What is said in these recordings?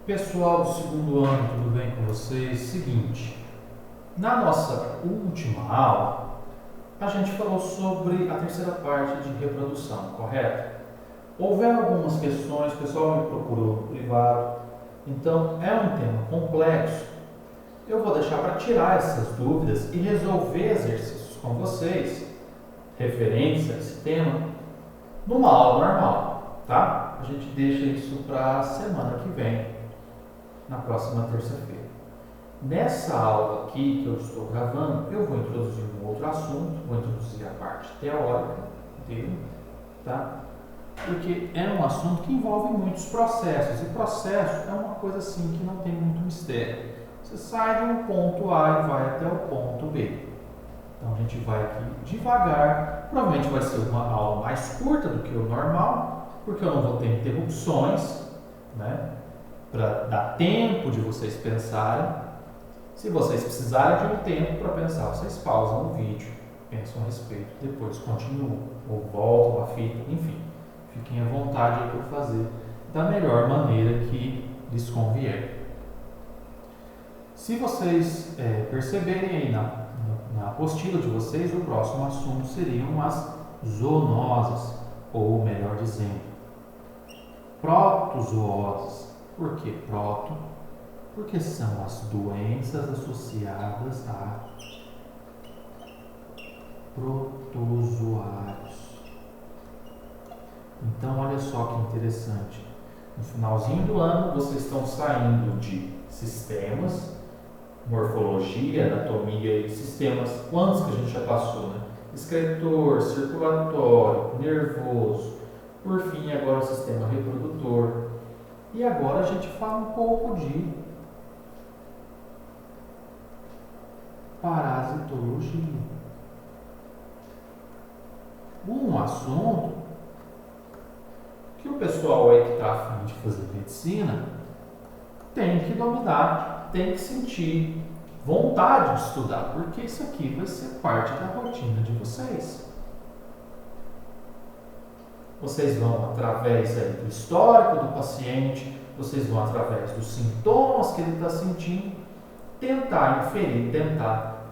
Pessoal do segundo ano, tudo bem com vocês? Seguinte, na nossa última aula, a gente falou sobre a terceira parte de reprodução, correto? Houveram algumas questões, o pessoal me procurou no privado, então é um tema complexo. Eu vou deixar para tirar essas dúvidas e resolver exercícios com vocês, referentes a esse tema, numa aula normal, tá? A gente deixa isso para a semana que vem, na próxima terça-feira. Nessa aula aqui que eu estou gravando, eu vou introduzir um outro assunto, vou introduzir a parte teórica dele, tá? Porque é um assunto que envolve muitos processos, e processo é uma coisa assim que não tem muito mistério. Você sai de um ponto A e vai até o ponto B. Então a gente vai aqui devagar, provavelmente vai ser uma aula mais curta do que o normal, porque eu não vou ter interrupções, né? Para dar tempo de vocês pensarem. Se vocês precisarem de um tempo para pensar, vocês pausam o vídeo, pensam a respeito, depois continuam, ou voltam a fita, enfim. Fiquem à vontade aí para fazer da melhor maneira que lhes convier. Se vocês perceberem aí na apostila de vocês, o próximo assunto seriam as zoonoses, ou melhor dizendo, protozooses. Por que proto? Porque são as doenças associadas a protozoários. Então, olha só que interessante. No finalzinho do ano, vocês estão saindo de sistemas, morfologia, anatomia e sistemas. Quantos que a gente já passou, né? Excretor, circulatório, nervoso. Por fim, agora o sistema reprodutor. E agora a gente fala um pouco de parasitologia. Um assunto que o pessoal aí que está a fim de fazer medicina tem que dominar, tem que sentir vontade de estudar, porque isso aqui vai ser parte da rotina de vocês. Vocês vão, através aí do histórico do paciente, vocês vão, através dos sintomas que ele está sentindo, tentar inferir, tentar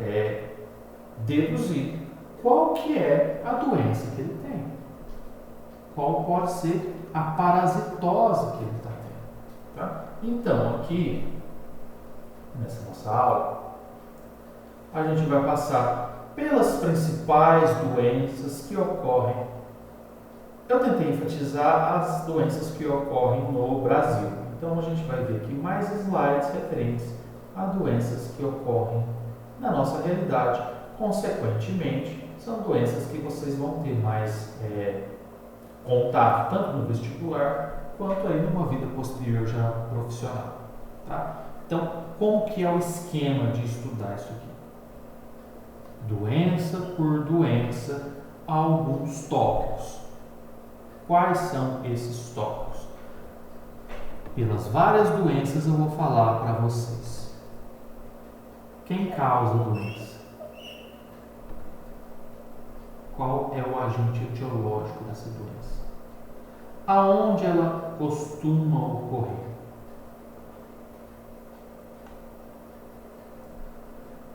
deduzir qual que é a doença que ele tem. Qual pode ser a parasitose que ele está tendo. Tá? Então, aqui, nessa nossa aula, a gente vai passar pelas principais doenças que ocorrem. Eu tentei enfatizar as doenças que ocorrem no Brasil. Então, a gente vai ver aqui mais slides referentes a doenças que ocorrem na nossa realidade. Consequentemente, são doenças que vocês vão ter mais contato, tanto no vestibular, quanto aí numa vida posterior já profissional. Tá? Então, como que é o esquema de estudar isso aqui? Doença por doença, alguns tópicos. Quais são esses tópicos? Pelas várias doenças eu vou falar para vocês. Quem causa a doença? Qual é o agente etiológico dessa doença? Aonde ela costuma ocorrer?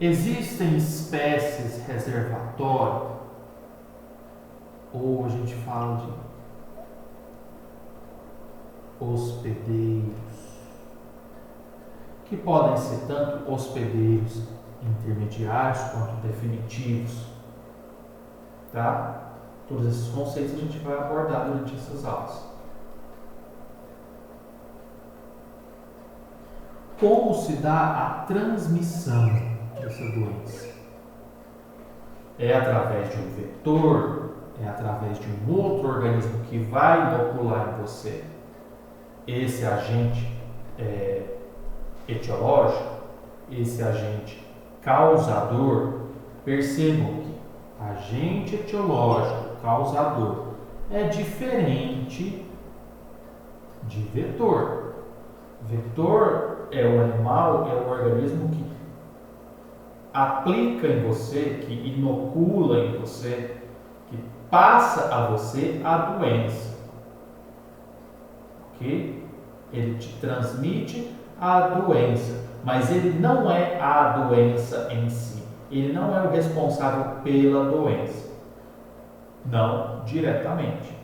Existem espécies reservatórias? Ou a gente fala de hospedeiros, que podem ser tanto hospedeiros intermediários quanto definitivos, tá? Todos esses conceitos a gente vai abordar durante essas aulas. Como se dá a transmissão dessa doença? É através de um vetor? É através de um outro organismo que vai inocular em você esse agente etiológico, esse agente causador? Percebam que agente etiológico, causador, é diferente de vetor. Vetor é o animal, é o organismo que aplica em você, que inocula em você, que passa a você a doença. Ok? Ele te transmite a doença, mas ele não é a doença em si. Ele não é o responsável pela doença. Não diretamente.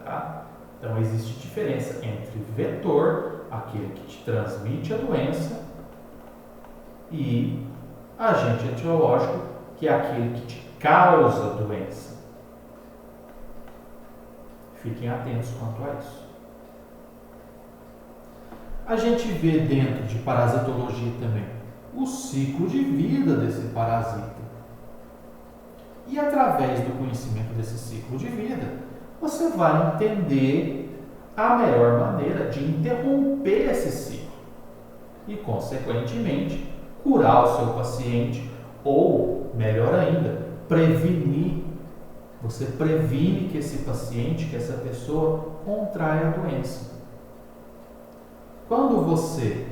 Tá? Então, existe diferença entre vetor, aquele que te transmite a doença, e agente etiológico, que é aquele que te causa a doença. Fiquem atentos quanto a isso. A gente vê dentro de parasitologia também o ciclo de vida desse parasita. E através do conhecimento desse ciclo de vida, você vai entender a melhor maneira de interromper esse ciclo e, consequentemente, curar o seu paciente ou, melhor ainda, prevenir. Você previne que esse paciente, que essa pessoa contraia a doença. Quando você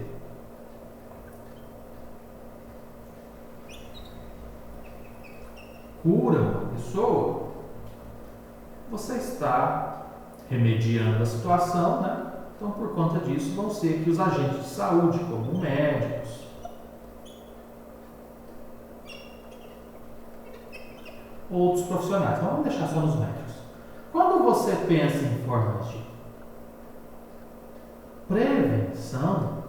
cura uma pessoa, você está remediando a situação, né? Então, por conta disso, vão ser que os agentes de saúde, como médicos, outros profissionais, mas vamos deixar só nos médicos. Quando você pensa em formas de prevenção,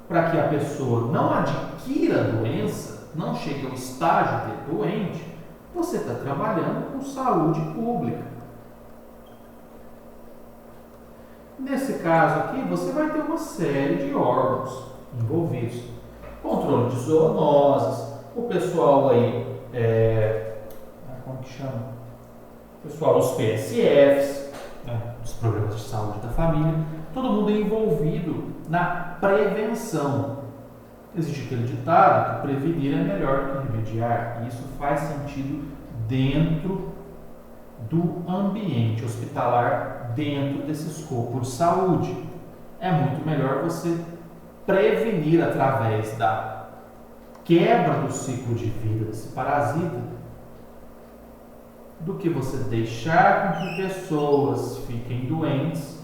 para que a pessoa não adquira a doença, não chegue ao estágio de doente, você está trabalhando com saúde pública. Nesse caso aqui, você vai ter uma série de órgãos envolvidos. Controle de zoonoses, o pessoal aí, como que chama? O pessoal dos PSFs, dos programas de saúde da família, todo mundo é envolvido na prevenção. Existe aquele ditado que prevenir é melhor do que remediar, e isso faz sentido dentro do ambiente hospitalar, dentro desse escopo de saúde. É muito melhor você prevenir através da quebra do ciclo de vida desse parasita do que você deixar com que pessoas fiquem doentes,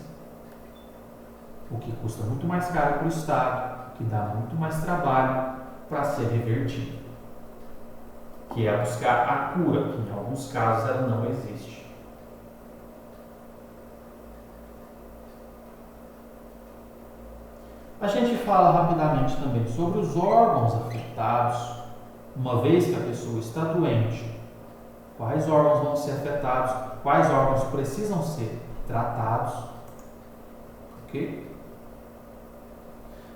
o que custa muito mais caro para o Estado, que dá muito mais trabalho para ser revertido, que é buscar a cura, que em alguns casos ela não existe. A gente fala rapidamente também sobre os órgãos afetados, uma vez que a pessoa está doente. Quais órgãos vão ser afetados? Quais órgãos precisam ser tratados? Ok?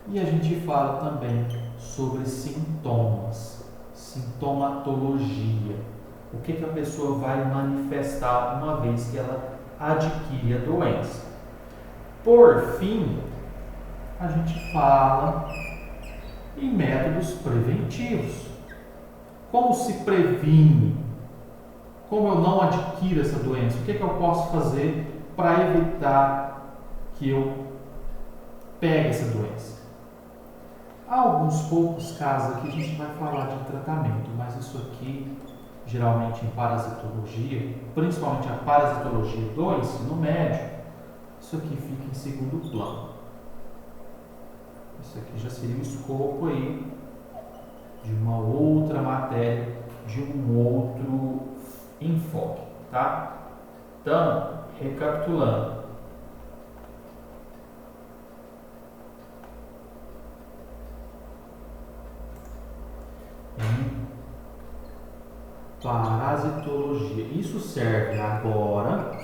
E a gente fala também sobre sintomas, sintomatologia. O que a pessoa vai manifestar uma vez que ela adquire a doença. Por fim, a gente fala em métodos preventivos. Como se previne? Como eu não adquiro essa doença? O que eu posso fazer para evitar que eu pegue essa doença? Há alguns poucos casos aqui a gente vai falar de tratamento, mas isso aqui, geralmente em parasitologia, principalmente a parasitologia do ensino médio, isso aqui fica em segundo plano. Isso aqui já seria o escopo aí de uma outra matéria, de um outro enfoque, tá? Então, recapitulando. Em parasitologia, isso serve agora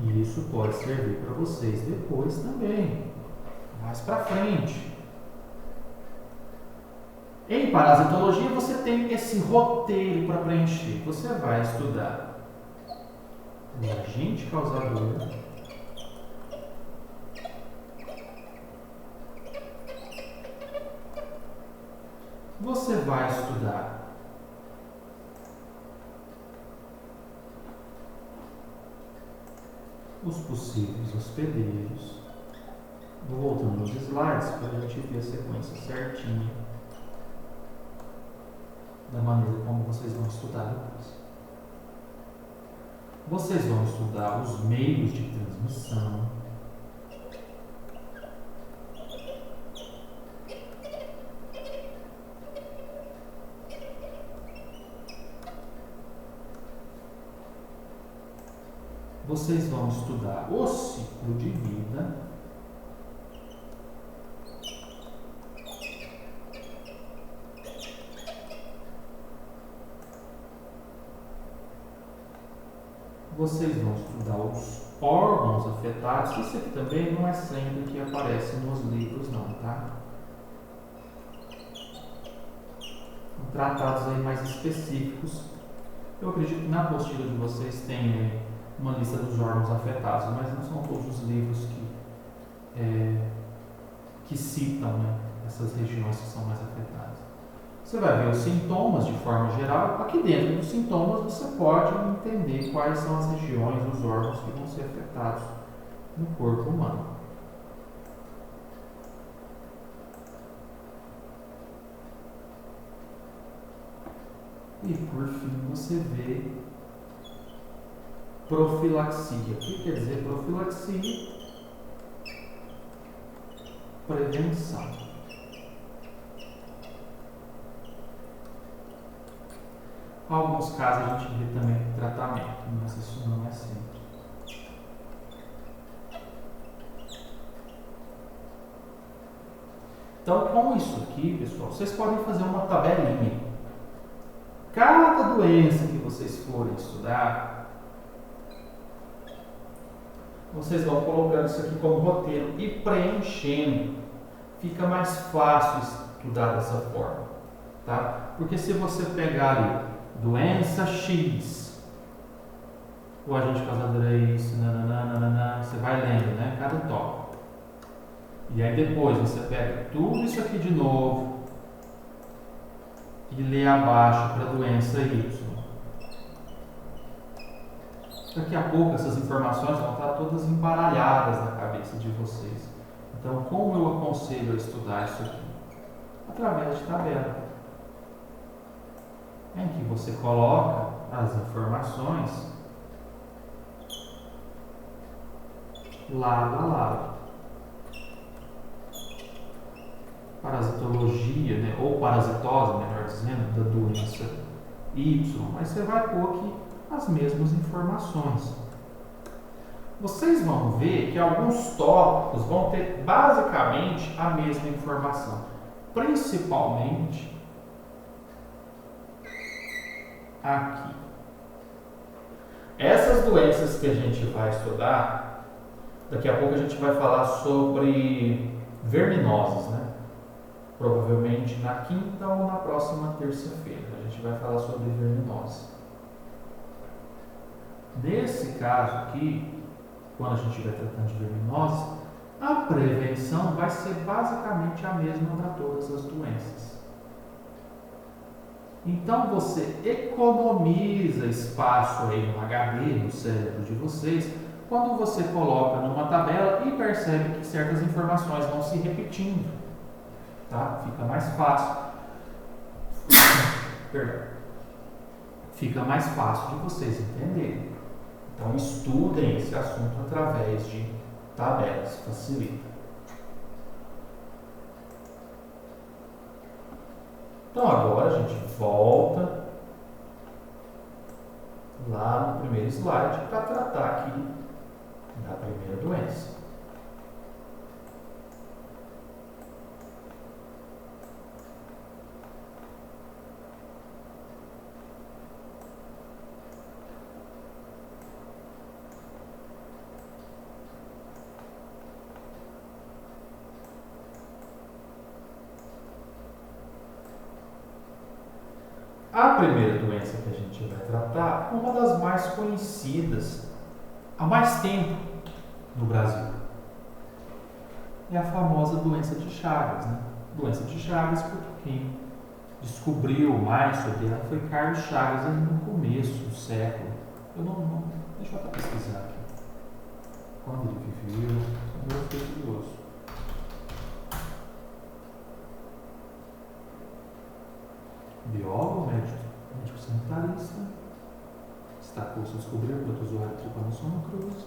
e isso pode servir para vocês depois também, mais para frente. Em parasitologia você tem esse roteiro para preencher. Você vai estudar o agente causador, você vai estudar os possíveis hospedeiros. Vou voltando nos slides para a gente ver a sequência certinha da maneira como vocês vão estudar depois. Vocês vão estudar os meios de transmissão transmissão, vocês vão estudar o ciclo de vida, vocês vão estudar os órgãos afetados. Isso aqui também não é sempre que aparece nos livros não, tá? São tratados aí mais específicos. Eu acredito que na apostila de vocês tem uma lista dos órgãos afetados, mas não são todos os livros que citam, né, essas regiões que são mais afetadas. Você vai ver os sintomas de forma geral. Aqui dentro dos sintomas você pode entender quais são as regiões, os órgãos que vão ser afetados no corpo humano. E por fim você vê profilaxia. O que quer dizer profilaxia? Prevenção. Em alguns casos a gente vê também tratamento, mas isso não é sempre. Então, com isso aqui, pessoal, vocês podem fazer uma tabelinha. Cada doença que vocês forem estudar, vocês vão colocando isso aqui como roteiro e preenchendo. Fica mais fácil estudar dessa forma, tá? Porque se você pegar ali, doença X, o agente causador é isso, você vai lendo, né? Cada tópico. E aí depois você pega tudo isso aqui de novo e lê abaixo para a doença Y. Daqui a pouco essas informações vão estar todas embaralhadas na cabeça de vocês. Então, como eu aconselho a estudar isso aqui? Através de tabela, em que você coloca as informações lado a lado. Parasitologia, né, ou parasitose, melhor dizendo, da doença Y, mas você vai pôr aqui as mesmas informações. Vocês vão ver que alguns tópicos vão ter basicamente a mesma informação, principalmente aqui. Essas doenças que a gente vai estudar, daqui a pouco a gente vai falar sobre verminoses, né? Provavelmente na quinta ou na próxima terça-feira a gente vai falar sobre verminose. Nesse caso aqui, quando a gente estiver tratando de verminose, a prevenção vai ser basicamente a mesma para todas as doenças. Então você economiza espaço aí no HD, no cérebro de vocês, quando você coloca numa tabela e percebe que certas informações vão se repetindo, tá? Fica mais fácil. Perdão. Fica mais fácil de vocês entenderem. Então estudem esse assunto através de tabelas, facilita. Então agora a gente volta lá no primeiro slide para tratar aqui da primeira doença. A primeira doença que a gente vai tratar é uma das mais conhecidas há mais tempo no Brasil. É a famosa doença de Chagas, né? Doença de Chagas, porque quem descobriu mais sobre ela foi Carlos Chagas no começo do século. Deixa eu até pesquisar aqui. Quando ele viveu, eu fiquei curioso. Biólogo, médico sanitarista, destacou-se ao descobrir o protozoário Trypanosoma cruzi.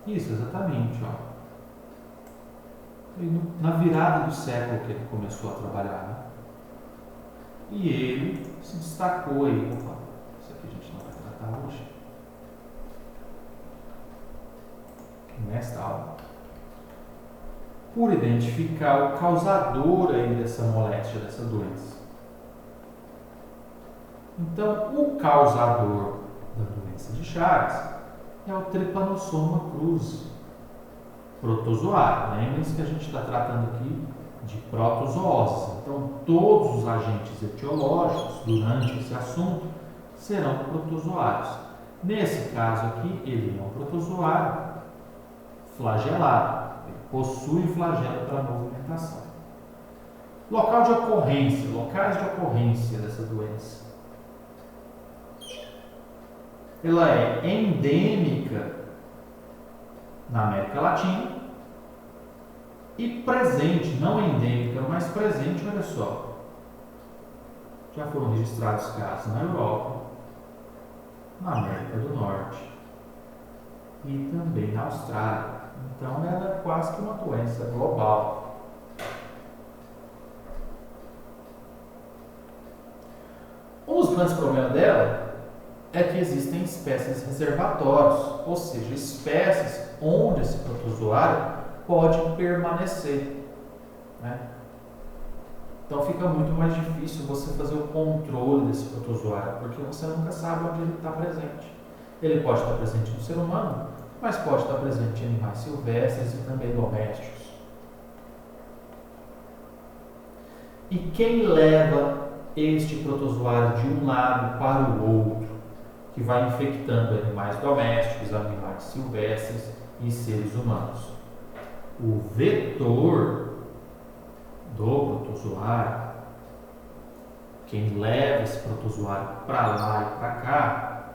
Isso, exatamente. Ó. Na virada do século que ele começou a trabalhar, né? E ele se destacou aí. Opa, isso aqui a gente não vai tratar hoje. Nesta aula. Por identificar o causador aí dessa moléstia, dessa doença. Então, o causador da doença de Chagas é o Trypanosoma cruzi, protozoário. Lembrem-se que a gente está tratando aqui de protozooses. Então, todos os agentes etiológicos durante esse assunto serão protozoários. Nesse caso aqui, ele é um protozoário flagelado. Ele possui flagelo para movimentação. Local de ocorrência, locais de ocorrência dessa doença. Ela é endêmica na América Latina e presente, não endêmica, mas presente, olha só. Já foram registrados casos na Europa, na América do Norte e também na Austrália. Então, ela é quase que uma doença global. Um dos grandes problemas dela é que existem espécies reservatórios, ou seja, espécies onde esse protozoário pode permanecer, né? Então fica muito mais difícil você fazer o controle desse protozoário, porque você nunca sabe onde ele está presente. Ele pode estar presente no ser humano, mas pode estar presente em animais silvestres e também domésticos. E quem leva este protozoário de um lado para o outro, que vai infectando animais domésticos, animais silvestres e seres humanos? O vetor do protozoário, quem leva esse protozoário para lá e para cá,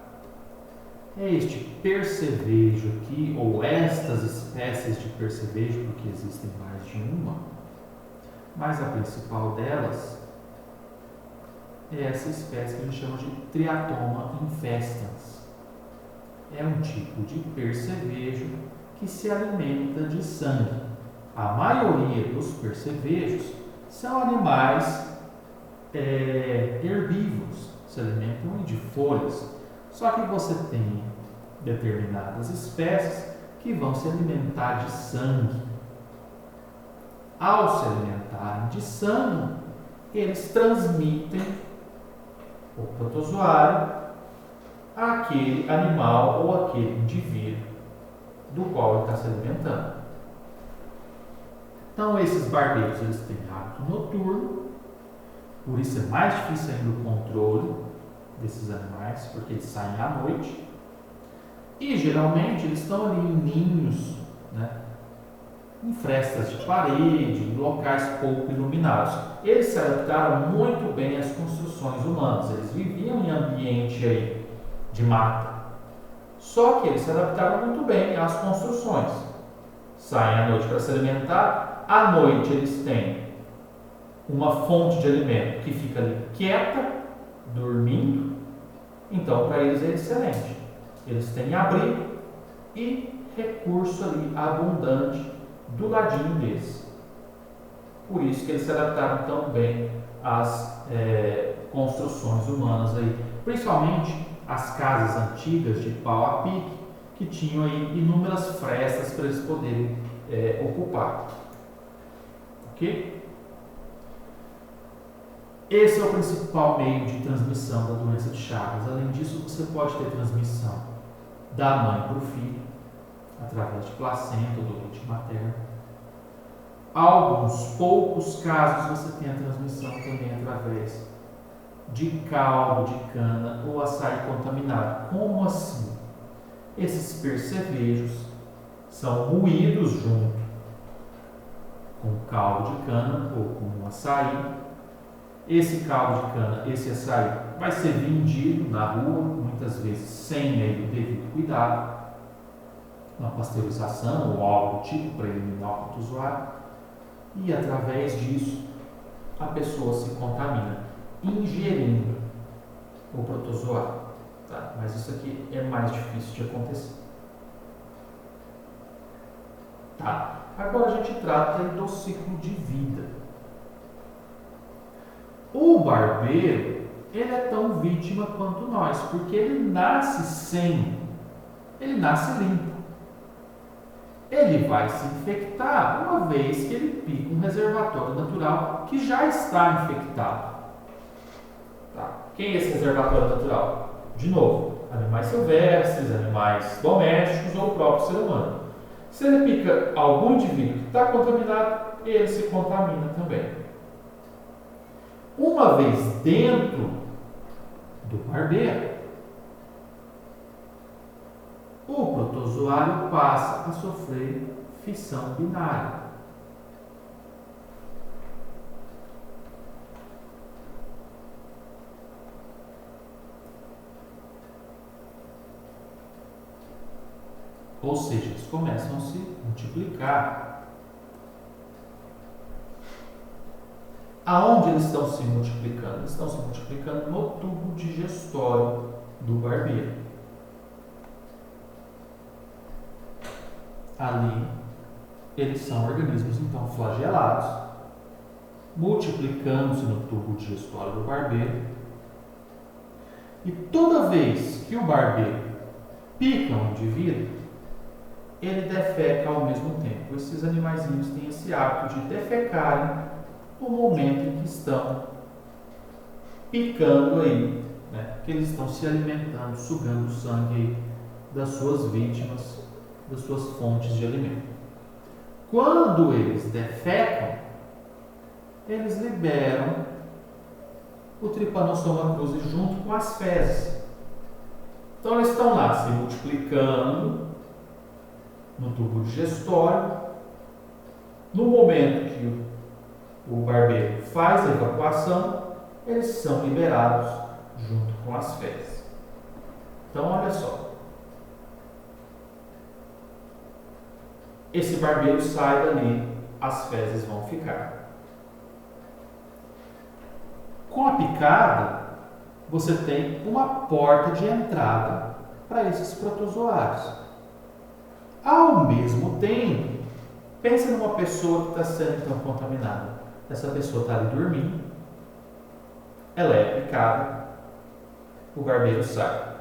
é este percevejo aqui, ou estas espécies de percevejo, porque existem mais de uma, mas a principal delas é essa espécie que a gente chama de Triatoma infestans. É um tipo de percevejo que se alimenta de sangue. A maioria dos percevejos são animais herbívoros, se alimentam de folhas. Só que você tem determinadas espécies que vão se alimentar de sangue. Ao se alimentarem de sangue, eles transmitem o protozoário àquele animal ou àquele indivíduo do qual ele está se alimentando. Então, esses barbeiros eles têm hábito noturno, por isso é mais difícil ainda o controle desses animais, porque eles saem à noite. E geralmente eles estão ali em ninhos, né, em frestas de parede, em locais pouco iluminados. Eles se adaptaram muito bem às construções humanas, eles viviam em ambiente aí de mata. Só que eles se adaptaram muito bem às construções. Saem à noite para se alimentar, à noite eles têm uma fonte de alimento que fica ali quieta, dormindo, então para eles é excelente. Eles têm abrigo e recurso ali abundante do ladinho deles. Por isso que eles se adaptaram tão bem às construções humanas aí, principalmente as casas antigas de pau a pique, que tinham aí inúmeras frestas para eles poderem ocupar. Ok? Esse é o principal meio de transmissão da doença de Chagas. Além disso, você pode ter transmissão da mãe para o filho, através de placenta ou do leite materno. Alguns poucos casos você tem a transmissão também através de caldo de cana ou açaí contaminado. Como assim? Esses percevejos são moídos junto com caldo de cana ou com açaí. Esse caldo de cana, esse açaí, vai ser vendido na rua, muitas vezes sem meio devido cuidado, uma pasteurização ou algo do tipo para eliminar o protozoário, e através disso a pessoa se contamina, ingerindo o protozoário. Tá? Mas isso aqui é mais difícil de acontecer. Tá? Agora a gente trata do ciclo de vida. O barbeiro, ele é tão vítima quanto nós, porque ele nasce limpo. Ele vai se infectar uma vez que ele pica um reservatório natural que já está infectado. Tá? Quem é esse reservatório natural? De novo, animais silvestres, animais domésticos ou o próprio ser humano. Se ele pica algum indivíduo que está contaminado, ele se contamina também. Uma vez dentro do barbeiro, o protozoário passa a sofrer fissão binária. Ou seja, eles começam a se multiplicar. Aonde eles estão se multiplicando? Eles estão se multiplicando no tubo digestório do barbeiro. Ali, eles são organismos então flagelados, multiplicando-se no tubo digestório do barbeiro. E toda vez que o barbeiro pica um indivíduo, ele defeca ao mesmo tempo. Esses animaizinhos têm esse hábito de defecarem no momento em que estão picando aí, né? Que eles estão se alimentando, sugando o sangue aí das suas vítimas, das suas fontes de alimento. Quando eles defecam, eles liberam o Trypanosoma cruzi junto com as fezes. Então eles estão lá se multiplicando no tubo digestório. No momento que o barbeiro faz a evacuação, eles são liberados junto com as fezes. Então olha só. Esse barbeiro sai dali, as fezes vão ficar. Com a picada, você tem uma porta de entrada para esses protozoários. Ao mesmo tempo, pensa numa pessoa que está sendo então contaminada. Essa pessoa está ali dormindo, ela é picada, o barbeiro sai.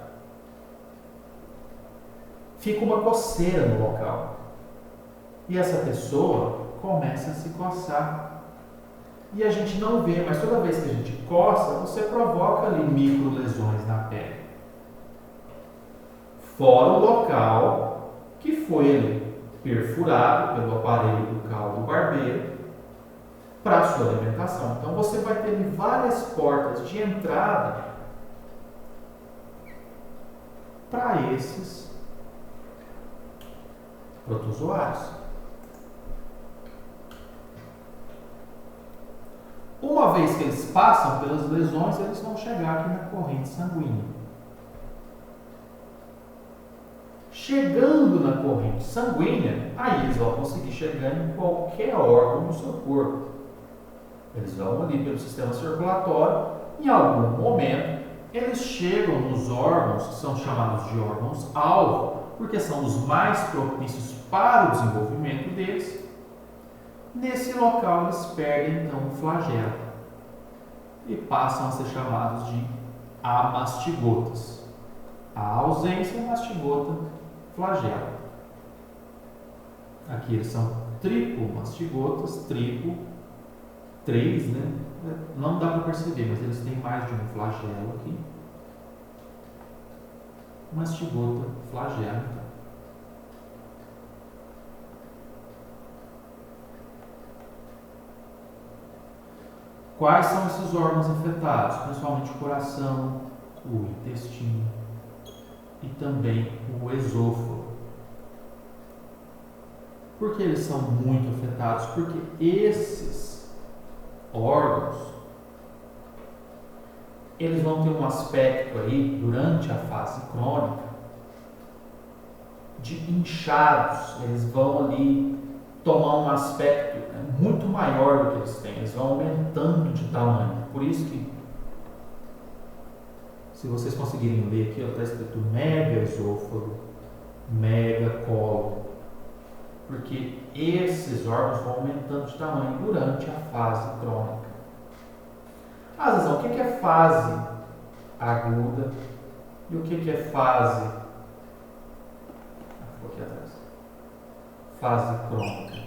Fica uma coceira no local. E essa pessoa começa a se coçar. E a gente não vê, mas toda vez que a gente coça, você provoca ali micro lesões na pele. Fora o local que foi ali perfurado pelo aparelho bucal do barbeiro para a sua alimentação. Então você vai ter ali várias portas de entrada para esses protozoários. Uma vez que eles passam pelas lesões, eles vão chegar aqui na corrente sanguínea. Chegando na corrente sanguínea, aí eles vão conseguir chegar em qualquer órgão do seu corpo. Eles vão ali pelo sistema circulatório, em algum momento, eles chegam nos órgãos que são chamados de órgãos-alvo, porque são os mais propícios para o desenvolvimento deles. Nesse local eles perdem então o flagelo e passam a ser chamados de amastigotas. A ausência mastigota, flagelo. Aqui eles são tripomastigotas, três, né? Não dá para perceber, mas eles têm mais de um flagelo aqui. Mastigota, flagelo, então. Quais são esses órgãos afetados? Principalmente o coração, o intestino e também o esôfago. Por que eles são muito afetados? Porque esses órgãos, eles vão ter um aspecto aí, durante a fase crônica, de inchados. Eles vão ali tomar um aspecto muito maior do que eles têm. Eles vão aumentando de tamanho. Por isso que, se vocês conseguirem ler aqui, está escrito mega esôfago, mega colo. Porque esses órgãos vão aumentando de tamanho durante a fase crônica. Zezão, o que é fase aguda e o que é fase... aqui atrás. Fase crônica.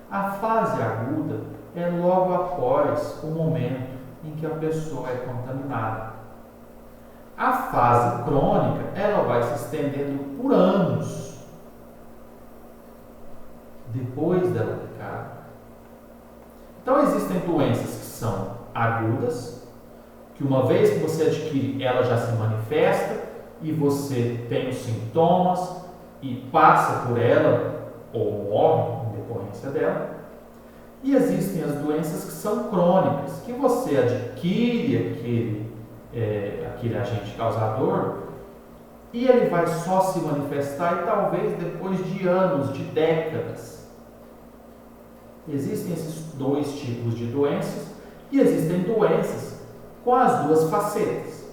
A fase aguda é logo após o momento em que a pessoa é contaminada. A fase crônica, ela vai se estendendo por anos depois dela ficar. Então existem doenças que são agudas, que uma vez que você adquire, ela já se manifesta e você tem os sintomas e passa por ela ou morre em decorrência dela. E existem as doenças que são crônicas, que você adquire aquele agente causador e ele vai só se manifestar e talvez depois de anos, de décadas. Existem esses dois tipos de doenças e existem doenças com as duas facetas.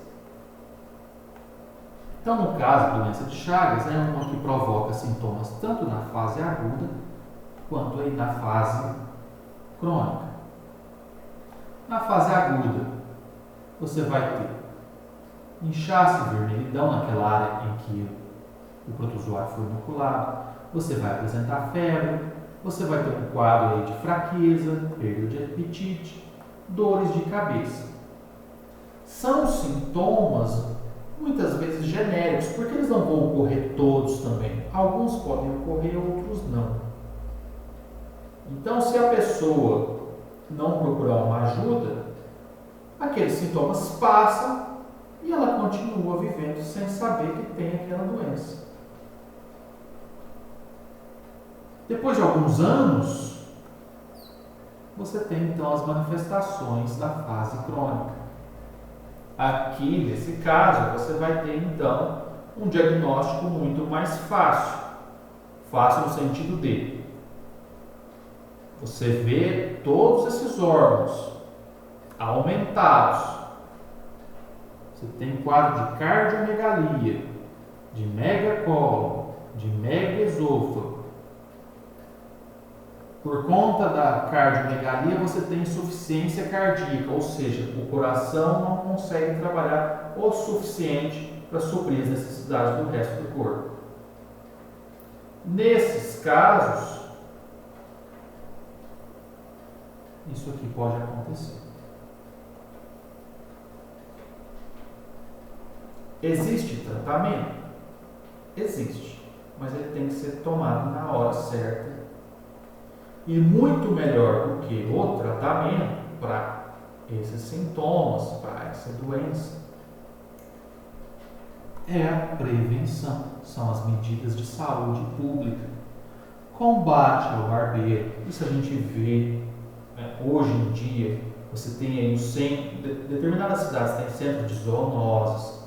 Então, no caso, a doença de Chagas é uma que provoca sintomas tanto na fase aguda quanto aí na fase crônica. Na fase aguda, você vai ter inchaço, vermelhidão naquela área em que o protozoário foi inoculado, você vai apresentar febre, você vai ter um quadro aí de fraqueza, perda de apetite, dores de cabeça. São sintomas muitas vezes genéricos, porque eles não vão ocorrer todos também. Alguns podem ocorrer, outros não. Então, se a pessoa não procurar uma ajuda, aqueles sintomas passam e ela continua vivendo sem saber que tem aquela doença. Depois de alguns anos, você tem então as manifestações da fase crônica. Aqui, nesse caso, você vai ter então um diagnóstico muito mais fácil. Fácil no sentido de você vê todos esses órgãos aumentados. Você tem um quadro de cardiomegalia, de megacólon, de megaesôfago. Por conta da cardiomegalia, você tem insuficiência cardíaca, ou seja, o coração não consegue trabalhar o suficiente para suprir as necessidades do resto do corpo. Nesses casos, isso aqui pode acontecer. Existe tratamento? Existe, mas ele tem que ser tomado na hora certa. E muito melhor do que o tratamento para esses sintomas, para essa doença, é a prevenção. São as medidas de saúde pública. Combate ao barbeiro. Isso a gente vê hoje em dia. Você tem aí determinadas cidades têm centro de zoonoses.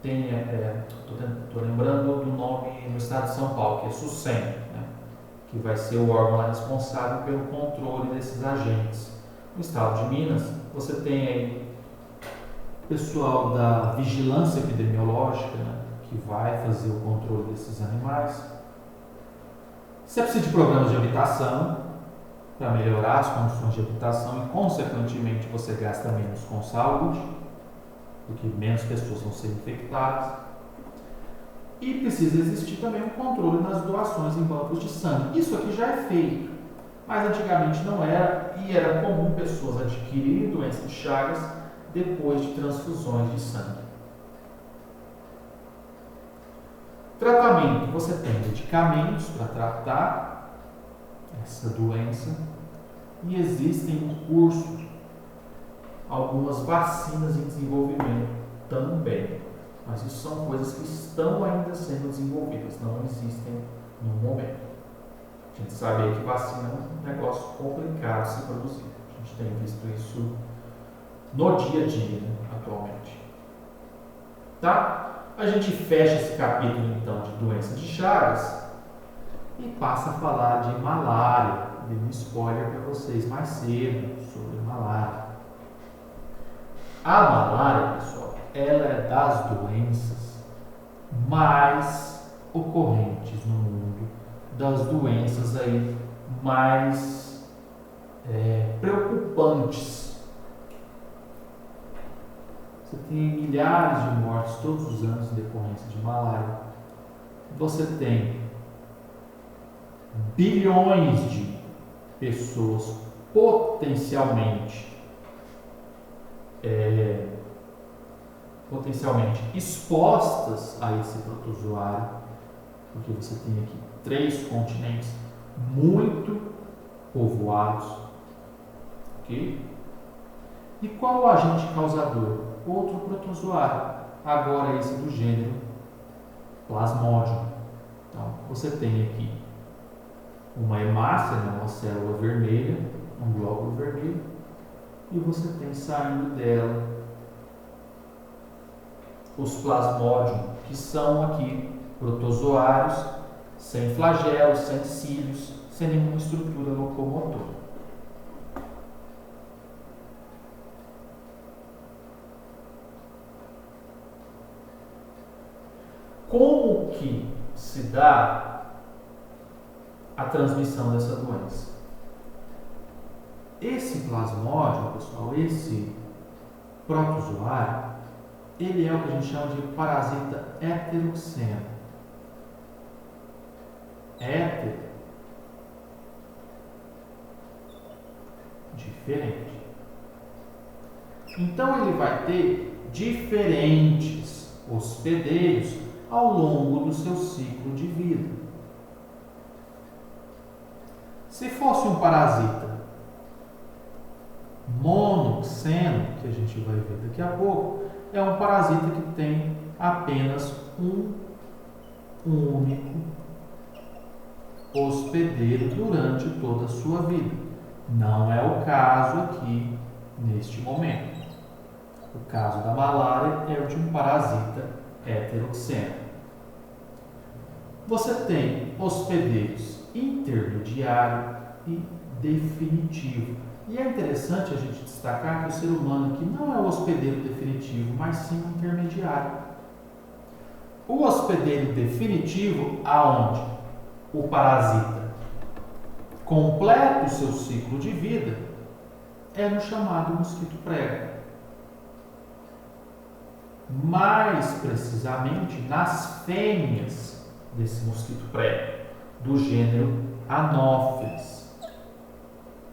Estou lembrando do nome no estado de São Paulo, que é SUSEM, né? Que vai ser o órgão responsável pelo controle desses agentes. No estado de Minas, você tem aí o pessoal da vigilância epidemiológica, né? Que vai fazer o controle desses animais. Você precisa de programas de habitação para melhorar as condições de habitação e, consequentemente, você gasta menos com saúde, porque menos pessoas vão ser infectadas. E precisa existir também um controle nas doações em bancos de sangue. Isso aqui já é feito, mas antigamente não era, e era comum pessoas adquirirem doença de Chagas depois de transfusões de sangue. Tratamento: você tem medicamentos para tratar essa doença e existem em curso algumas vacinas em desenvolvimento também. Mas isso são coisas que estão ainda sendo desenvolvidas, não existem no momento. A gente sabe aí que vacina é um negócio complicado de se produzir. A gente tem visto isso no dia a dia, né, atualmente. Tá? A gente fecha esse capítulo então de doença de Chagas e passa a falar de malária. Dei um spoiler para vocês mais cedo sobre malária. A malária, pessoal, ela é das doenças mais ocorrentes no mundo das doenças aí mais preocupantes. Você tem milhares de mortes todos os anos em decorrência de malária. Você tem bilhões de pessoas potencialmente expostas a esse protozoário, porque você tem aqui 3 continentes muito povoados, ok? E qual o agente causador? Outro protozoário, agora esse do gênero Plasmodium. Então, você tem aqui uma hemácia, uma célula vermelha, um glóbulo vermelho, e você tem saindo dela os Plasmodium, que são aqui protozoários sem flagelos, sem cílios, sem nenhuma estrutura locomotora. Como que se dá a transmissão dessa doença? Esse plasmódio, pessoal, esse protozoário, ele é o que a gente chama de parasita heteroxeno. Hétero, diferente. Então ele vai ter diferentes hospedeiros ao longo do seu ciclo de vida. Se fosse um parasita monoxeno, que a gente vai ver daqui a pouco, é um parasita que tem apenas um único hospedeiro durante toda a sua vida. Não é o caso aqui neste momento. O caso da malária é o de um parasita heteroxeno. Você tem hospedeiros intermediário e definitivo. E é interessante a gente destacar que o ser humano aqui não é o hospedeiro definitivo, mas sim o intermediário. O hospedeiro definitivo, aonde o parasita completa o seu ciclo de vida, é no chamado mosquito prego. Mais precisamente nas fêmeas desse mosquito prego, do gênero Anopheles.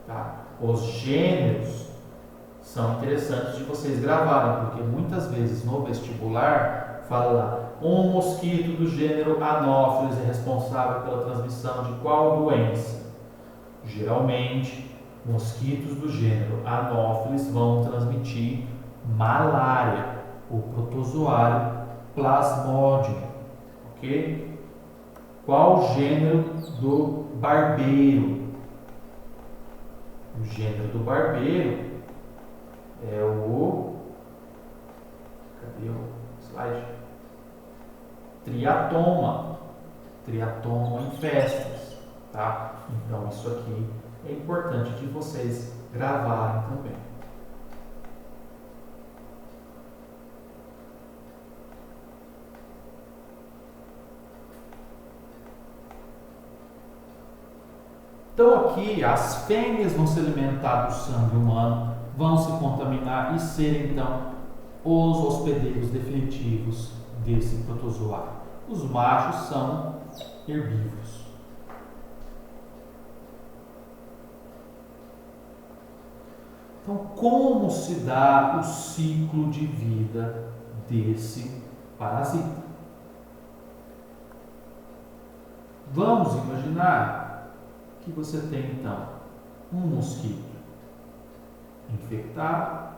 Tá? Os gêneros são interessantes de vocês gravarem, porque muitas vezes no vestibular fala lá, um mosquito do gênero Anopheles é responsável pela transmissão de qual doença? Geralmente, mosquitos do gênero Anopheles vão transmitir malária, o protozoário Plasmodium, ok? Qual o gênero do barbeiro? O gênero do barbeiro é o... Cadê o slide? Triatoma. Triatoma infestas, tá? Então isso aqui é importante de vocês gravarem também. Então aqui as fêmeas vão se alimentar do sangue humano, vão se contaminar e ser então os hospedeiros definitivos desse protozoário. Os machos são herbívoros. Então como se dá o ciclo de vida desse parasita? Vamos imaginar que você tem então um mosquito infectado,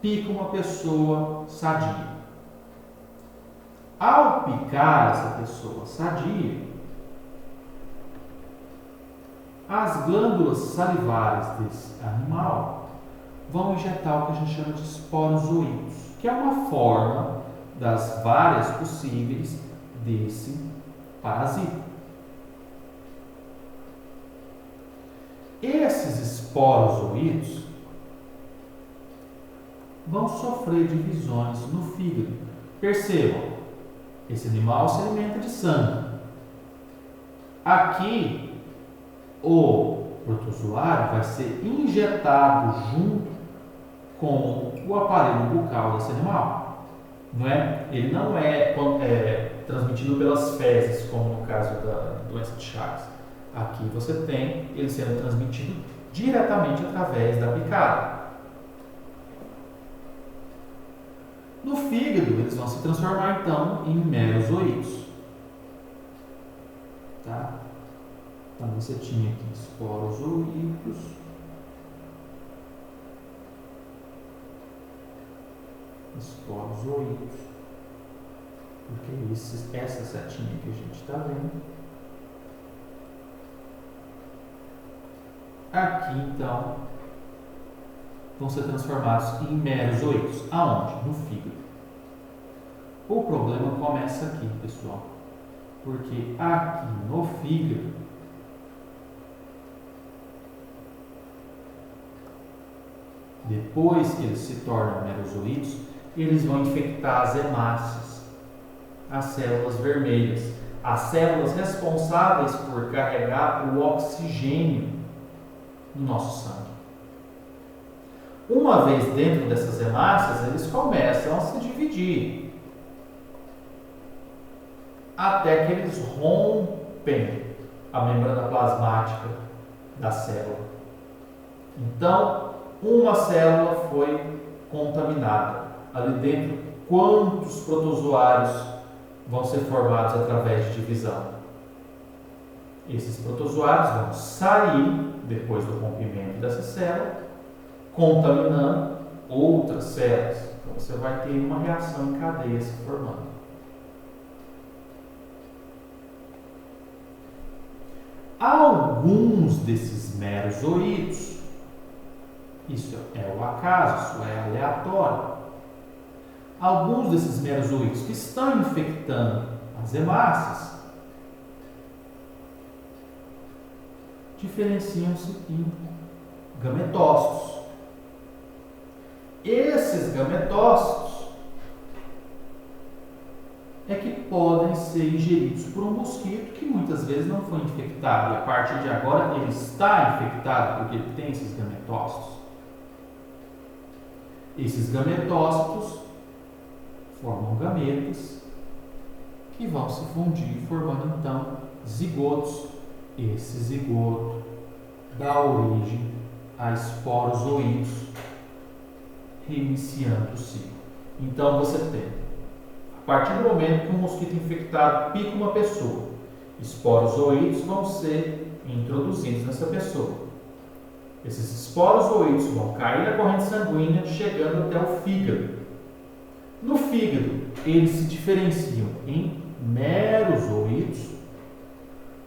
pica uma pessoa sadia. Ao picar essa pessoa sadia, as glândulas salivares desse animal vão injetar o que a gente chama de esporozoídos, que é uma forma das várias possíveis desse parasita. Esses esporozoídos vão sofrer divisões no fígado. Percebam, esse animal se alimenta de sangue. Aqui, o protozoário vai ser injetado junto com o aparelho bucal desse animal. Não é? Ele não é transmitido pelas fezes, como no caso da doença de Chagas. Aqui você tem ele sendo transmitido diretamente através da picada. No fígado, eles vão se transformar então em merozoítos. Tá? Então você tinha aqui esporozoítos, porque essa setinha que a gente está vendo. Aqui então vão ser transformados em merozoítos. Aonde? No fígado. O problema começa aqui, pessoal, porque aqui no fígado depois que eles se tornam merozoítos, eles vão infectar as hemácias, as células vermelhas, as células responsáveis por carregar o oxigênio no nosso sangue. Uma vez dentro dessas hemácias, eles começam a se dividir, até que eles rompem a membrana plasmática da célula. Então, uma célula foi contaminada. Ali dentro, quantos protozoários vão ser formados através de divisão? Esses protozoários vão sair depois do rompimento dessa célula, contaminando outras células. Então você vai ter uma reação em cadeia se formando. Alguns desses merozoítos, isso é o acaso, isso é aleatório. Alguns desses merozoítos que estão infectando as hemácias diferenciam-se em gametócitos. Esses gametócitos é que podem ser ingeridos por um mosquito que muitas vezes não foi infectado, e a partir de agora ele está infectado porque ele tem esses gametócitos. Esses gametócitos formam gametas que vão se fundir, formando então zigotos. Esse zigoto dá origem a esporozoítos, reiniciando o ciclo. Então você tem, a partir do momento que um mosquito infectado pica uma pessoa, esporozoítos vão ser introduzidos nessa pessoa. Esses esporozoítos vão cair na corrente sanguínea, chegando até o fígado. No fígado, eles se diferenciam em merozoítos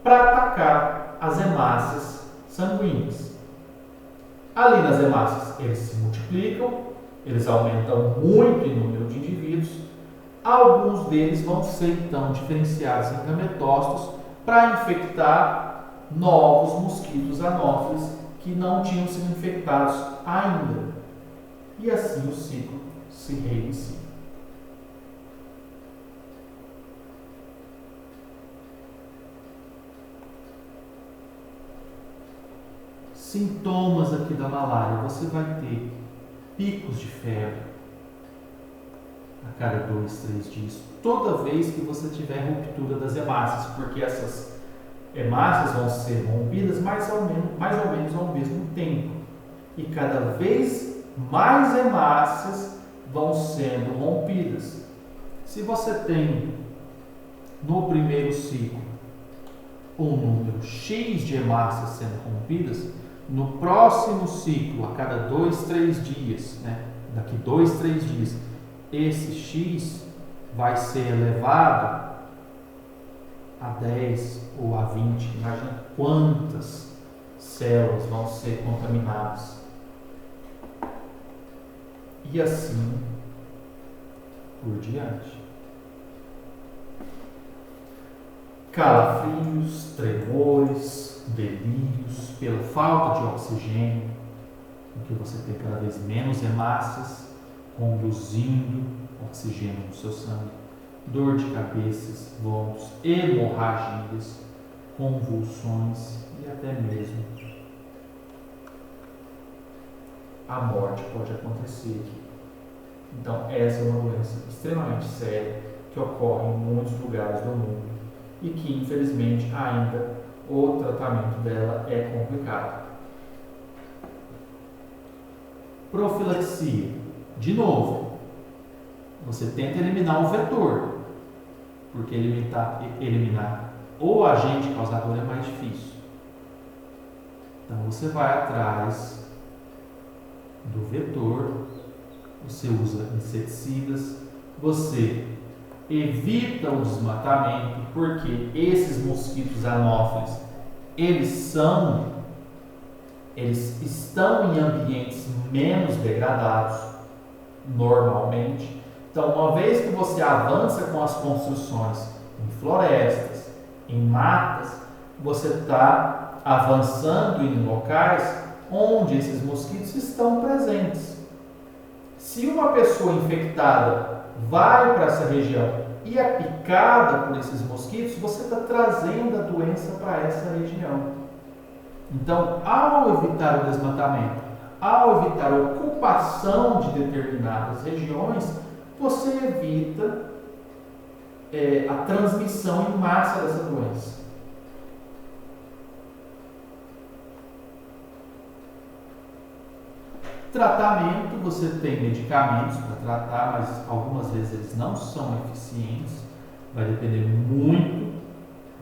para atacar as hemácias sanguíneas. Ali nas hemácias, eles se multiplicam, eles aumentam muito em número de indivíduos. Alguns deles vão ser então diferenciados em gametócitos para infectar novos mosquitos anófilos que não tinham sido infectados ainda. E assim o ciclo se reinicia. Sintomas aqui da malária, você vai ter picos de febre a cada 2, 3 dias, toda vez que você tiver ruptura das hemácias, porque essas hemácias vão ser rompidas mais ou menos ao mesmo tempo, e cada vez mais hemácias vão sendo rompidas. Se você tem no primeiro ciclo um número X de hemácias sendo rompidas, no próximo ciclo, a cada 2, 3 dias, daqui 2, 3 dias, esse X vai ser elevado a 10 ou a 20. Imagina quantas células vão ser contaminadas. E assim por diante. Calafrios, tremores, delírios pela falta de oxigênio, porque você tem cada vez menos hemácias conduzindo oxigênio no seu sangue, dor de cabeça, vômitos, hemorragias, convulsões e até mesmo a morte pode acontecer aqui. Então, essa é uma doença extremamente séria que ocorre em muitos lugares do mundo e que, infelizmente, ainda o tratamento dela é complicado. Profilaxia. De novo, você tenta eliminar o vetor, porque eliminar o agente causador é mais difícil. Então, você vai atrás do vetor, você usa inseticidas, você evita o desmatamento, porque esses mosquitos anófilos, eles estão em ambientes menos degradados, normalmente. Então, uma vez que você avança com as construções em florestas, em matas, você está avançando em locais onde esses mosquitos estão presentes. Se uma pessoa infectada vai para essa região e é picada por esses mosquitos, você está trazendo a doença para essa região. Então, ao evitar o desmatamento, ao evitar a ocupação de determinadas regiões, você evita a transmissão em massa dessa doença. Tratamento, você tem medicamentos para tratar, mas algumas vezes eles não são eficientes. Vai depender muito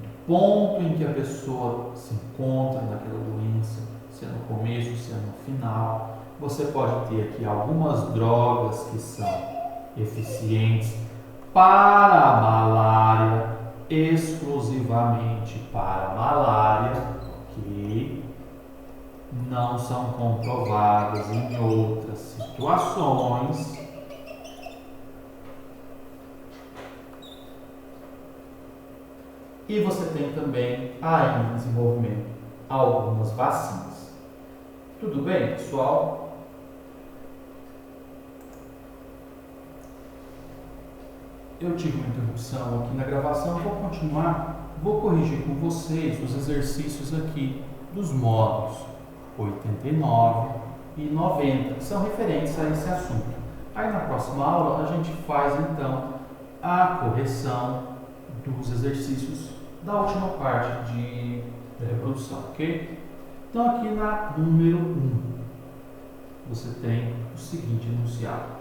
do ponto em que a pessoa se encontra naquela doença, se é no começo, se é no final. Você pode ter aqui algumas drogas que são eficientes para a malária, exclusivamente para a malária, ok? Não são comprovadas em outras situações. E você tem também ainda em desenvolvimento algumas vacinas. Tudo bem, pessoal? Eu tive uma interrupção aqui na gravação, vou continuar, vou corrigir com vocês os exercícios aqui dos módulos 89 e 90, que são referentes a esse assunto. Aí na próxima aula a gente faz então a correção dos exercícios da última parte de reprodução, ok? Então aqui na número 1, você tem o seguinte enunciado.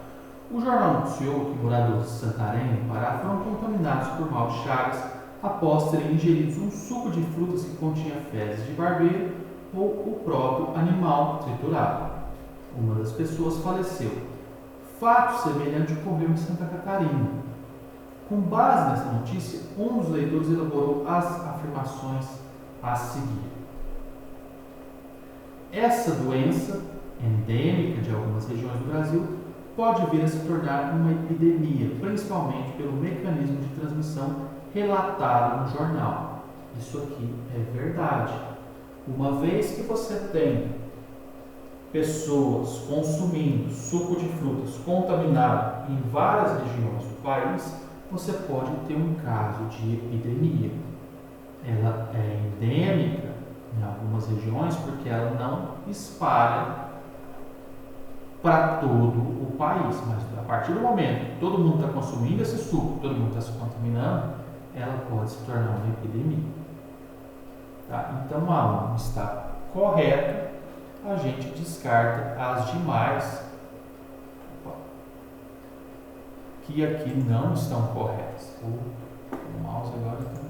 O jornal noticiou que moradores de Santarém, no Pará, foram contaminados por mal de Chagas após terem ingerido um suco de frutas que continha fezes de barbeiro ou o próprio animal triturado. Uma das pessoas faleceu. Fato semelhante ocorreu em Santa Catarina. Com base nessa notícia, um dos leitores elaborou as afirmações a seguir. Essa doença, endêmica de algumas regiões do Brasil, pode vir a se tornar uma epidemia, principalmente pelo mecanismo de transmissão relatado no jornal. Isso aqui é verdade. Uma vez que você tem pessoas consumindo suco de frutas contaminado em várias regiões do país, você pode ter um caso de epidemia. Ela é endêmica em algumas regiões porque ela não espalha para todo o país, mas a partir do momento que todo mundo está consumindo esse suco, todo mundo está se contaminando, ela pode se tornar uma epidemia. Tá? Então, a 1 está correta, a gente descarta as demais que aqui não estão corretas. O mouse agora está...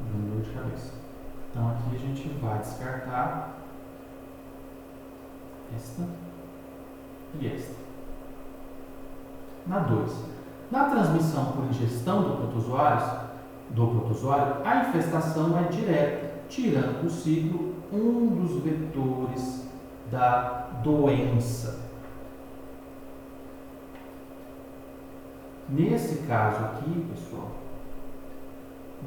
dando dor de cabeça. Então aqui a gente vai descartar esta e esta. Na 2. Na transmissão por ingestão do protozoário, a infestação é direta, tirando do ciclo um dos vetores da doença. Nesse caso aqui, pessoal,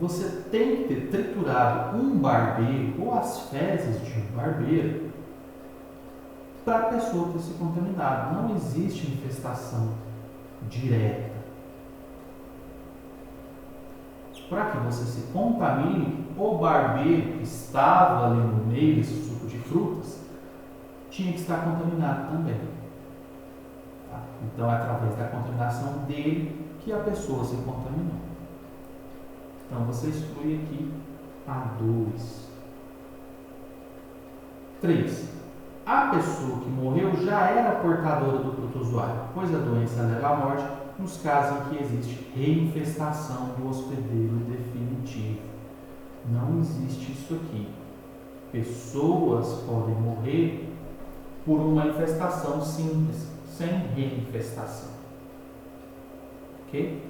você tem que ter triturado um barbeiro ou as fezes de um barbeiro para a pessoa ter se contaminado. Não existe infestação direta. Para que você se contamine, o barbeiro que estava ali no meio desse suco de frutas tinha que estar contaminado também. Tá? Então é através da contaminação dele que a pessoa se contaminou. Então você exclui aqui a 2. 3. A pessoa que morreu já era portadora do protozoário, pois a doença leva à morte nos casos em que existe reinfestação do hospedeiro definitivo. Não existe isso aqui. Pessoas podem morrer por uma infestação simples, sem reinfestação. Ok?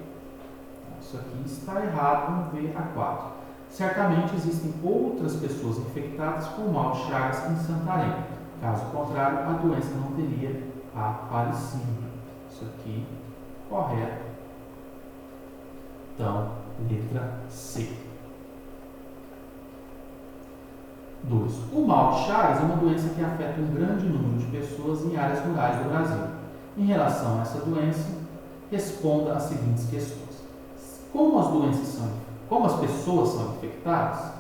Isso aqui está errado no VA4. Certamente existem outras pessoas infectadas com o mal de Chagas em Santarém. Caso contrário, a doença não teria aparecido. Isso aqui, correto. Então, letra C. 2. O mal de Chagas é uma doença que afeta um grande número de pessoas em áreas rurais do Brasil. Em relação a essa doença, responda às seguintes questões. Como as pessoas são infectadas?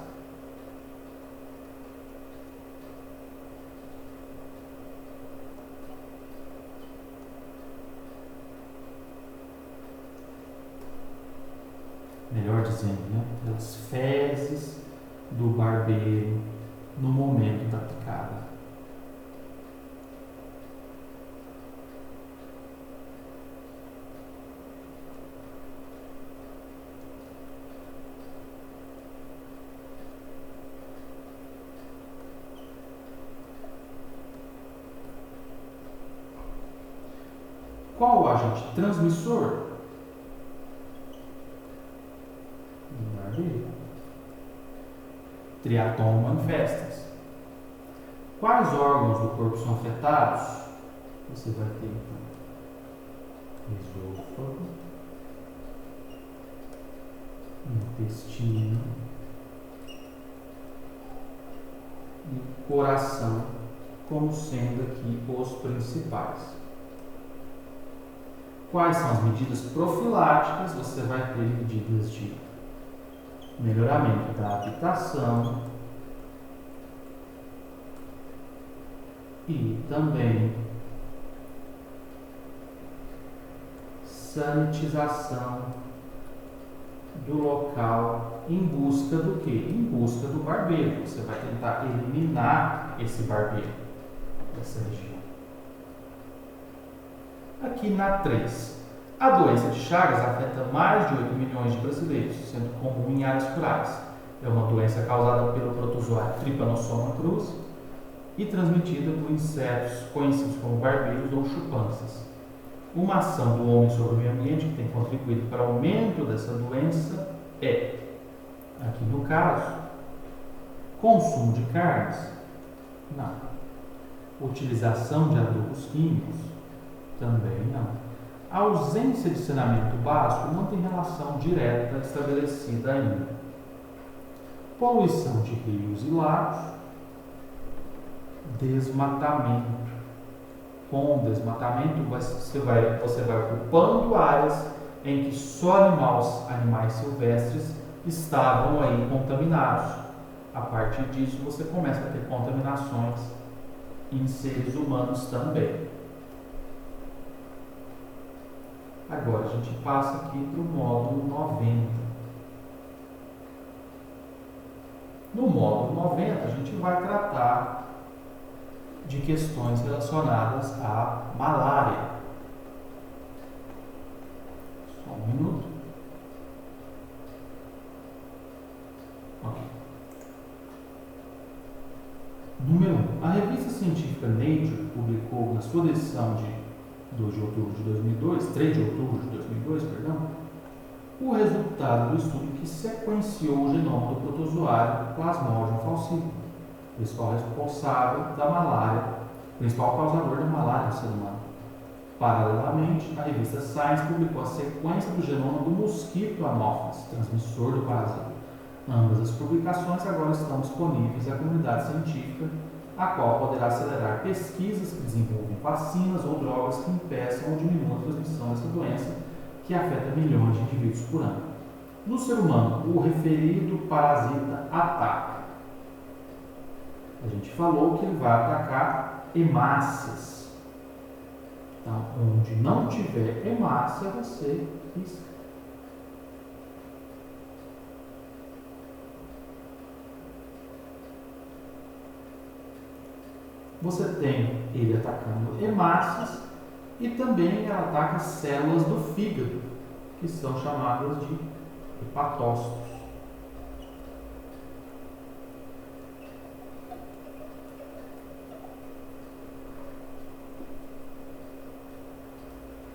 Melhor dizendo, né? Pelas fezes do barbeiro no momento da picada. Qual o agente transmissor? Triatoma manifestas. Quais órgãos do corpo são afetados? Você vai ter então esôfago, intestino e coração, como sendo aqui os principais. Quais são as medidas profiláticas? Você vai ter medidas de melhoramento da habitação e também sanitização do local em busca do quê? Em busca do barbeiro. Você vai tentar eliminar esse barbeiro dessa região. Aqui na 3. A doença de Chagas afeta mais de 8 milhões de brasileiros, sendo comum em áreas rurais. É uma doença causada pelo protozoário Trypanosoma cruzi e transmitida por insetos conhecidos como barbeiros ou chupanças. Uma ação do homem sobre o meio ambiente que tem contribuído para o aumento dessa doença é, aqui no caso, consumo de carnes? Não. Utilização de adubos químicos? Também não. A ausência de saneamento básico não tem relação direta estabelecida ainda. Poluição de rios e lagos, desmatamento. Com o desmatamento, você vai ocupando áreas em que só animais silvestres estavam aí contaminados. A partir disso, você começa a ter contaminações em seres humanos também. Agora a gente passa aqui para o módulo 90. No módulo 90, a gente vai tratar de questões relacionadas à malária. Só um minuto. Ok. Número 1. A revista científica Nature publicou na sua edição de 3 de outubro de 2002, o resultado do estudo que sequenciou o genoma do protozoário Plasmodium falciparum, principal responsável da malária, principal causador da malária no ser humano. Paralelamente, a revista Science publicou a sequência do genoma do mosquito Anopheles, transmissor do parasita. Ambas as publicações agora estão disponíveis à comunidade científica a qual poderá acelerar pesquisas que desenvolvem vacinas ou drogas que impeçam ou diminuam a transmissão dessa doença, que afeta milhões de indivíduos por ano. No ser humano, o referido parasita ataca. A gente falou que ele vai atacar hemácias. Então, onde não tiver hemácia, você risca. Você tem ele atacando hemácias e também ela ataca células do fígado, que são chamadas de hepatócitos.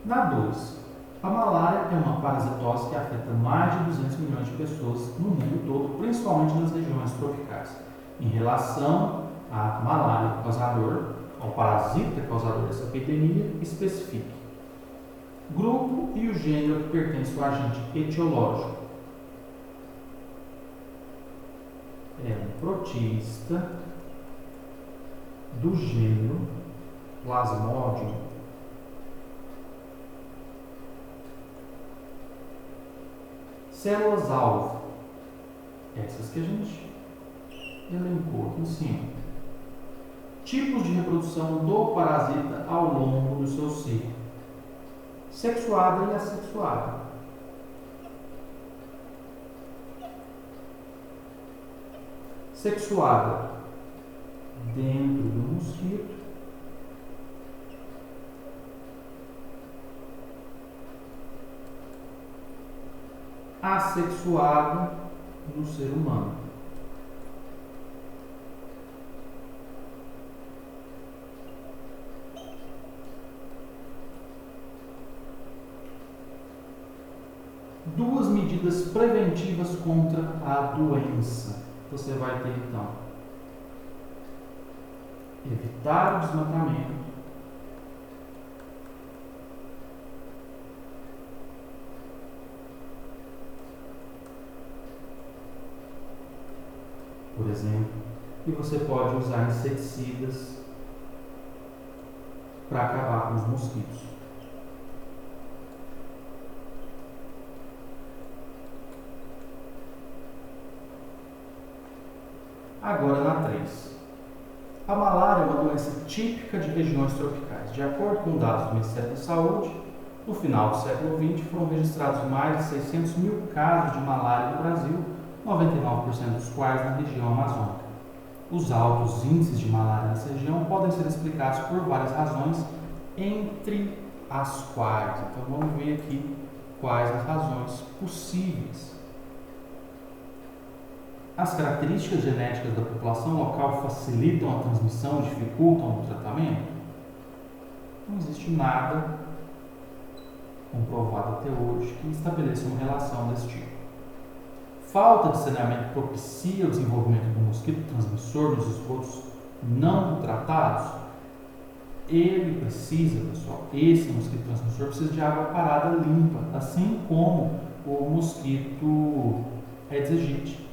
Na 2, a malária é uma parasitose que afeta mais de 200 milhões de pessoas no mundo todo, principalmente nas regiões tropicais. Em relação à malária causador, ao parasita causador dessa epidemia, especifique grupo e o gênero que pertence ao agente etiológico. É um protista do gênero Plasmodium. Células-alvo, essas que a gente elencou aqui em cima. Tipos de reprodução do parasita ao longo do seu ciclo. Sexuada e assexuada. Sexuada dentro do mosquito. Assexuada no ser humano. Duas medidas preventivas contra a doença. Você vai ter então evitar o desmatamento, por exemplo, e você pode usar inseticidas para acabar com os mosquitos. Agora na 3. A malária é uma doença típica de regiões tropicais. De acordo com dados do Ministério da Saúde, no final do século XX foram registrados mais de 600 mil casos de malária no Brasil, 99% dos quais na região amazônica. Os altos índices de malária nessa região podem ser explicados por várias razões, entre as quais, então vamos ver aqui quais as razões possíveis. As características genéticas da população local facilitam a transmissão e dificultam o tratamento? Não existe nada comprovado até hoje que estabeleça uma relação desse tipo. Falta de saneamento propicia o desenvolvimento do mosquito transmissor nos esgotos não tratados? Ele precisa, pessoal, esse mosquito transmissor precisa de água parada limpa, assim como o mosquito Aedes aegypti.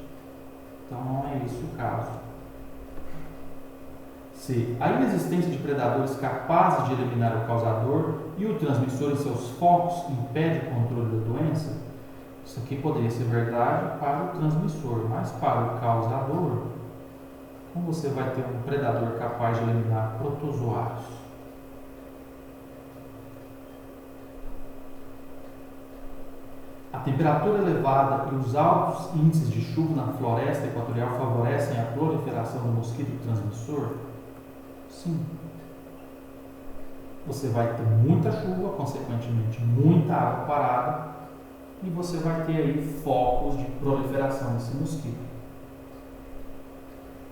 Então não é esse o caso. C. A inexistência de predadores capazes de eliminar o causador e o transmissor em seus focos impede o controle da doença? Isso aqui poderia ser verdade para o transmissor, mas para o causador, como você vai ter um predador capaz de eliminar protozoários? A temperatura elevada e os altos índices de chuva na floresta equatorial favorecem a proliferação do mosquito transmissor? Sim. Você vai ter muita chuva, consequentemente muita água parada, e você vai ter aí focos de proliferação desse mosquito.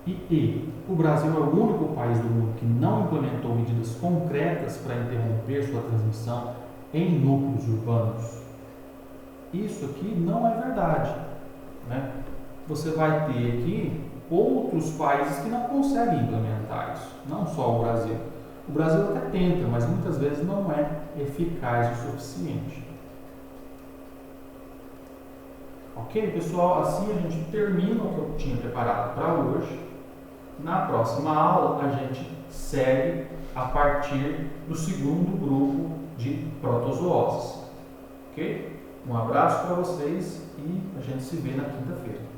E o Brasil é o único país do mundo que não implementou medidas concretas para interromper sua transmissão em núcleos urbanos. Isso aqui não é verdade, né? Você vai ter aqui outros países que não conseguem implementar isso, não só o Brasil. O Brasil até tenta, mas muitas vezes não é eficaz o suficiente. Ok, pessoal? Assim a gente termina o que eu tinha preparado para hoje. Na próxima aula, a gente segue a partir do segundo grupo de protozooses. Ok? Um abraço para vocês e a gente se vê na quinta-feira.